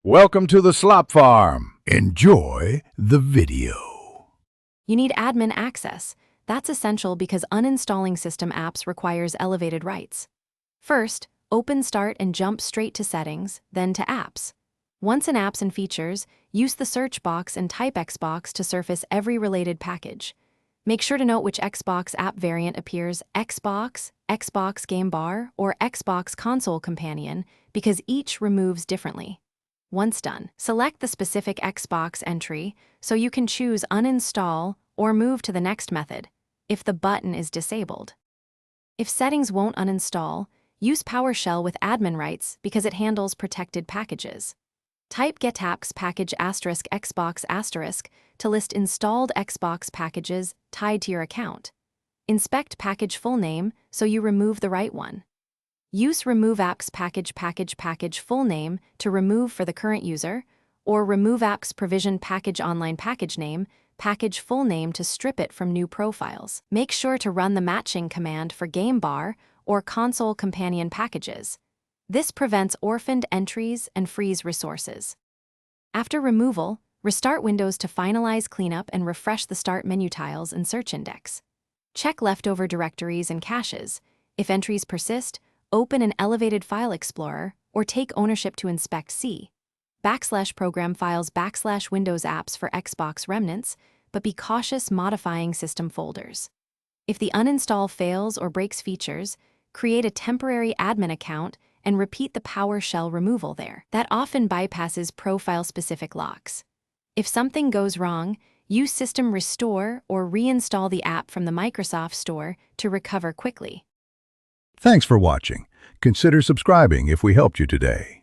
Welcome to the Slop Farm. Enjoy the video. You need admin access. That's essential because uninstalling system apps requires elevated rights. First, open Start and jump straight to Settings, then to Apps. Once in Apps and Features, use the search box and type Xbox to surface every related package. Make sure to note which Xbox app variant appears: Xbox, Xbox Game Bar, or Xbox Console Companion, because each removes differently. Once done, select the specific Xbox entry so you can choose Uninstall or move to the next method if the button is disabled. If settings won't uninstall, use PowerShell with admin rights because it handles protected packages. Type getapps package *Xbox* to list installed Xbox packages tied to your account. Inspect package full name so you remove the right one. Use remove apps package full name to remove for the current user, or remove apps provision package online package full name to strip it from new profiles. Make sure to run the matching command for Game Bar or Console Companion packages. This prevents orphaned entries and frees resources. After removal, restart Windows to finalize cleanup and refresh the Start menu tiles and search index. Check leftover directories and caches. If entries persist, open an elevated file explorer or take ownership to inspect C. \program files \Windows apps for Xbox remnants, but be cautious modifying system folders. If the uninstall fails or breaks features, create a temporary admin account and repeat the PowerShell removal there. That often bypasses profile-specific locks. If something goes wrong, use System Restore or reinstall the app from the Microsoft Store to recover quickly. Thanks for watching. Consider subscribing if we helped you today.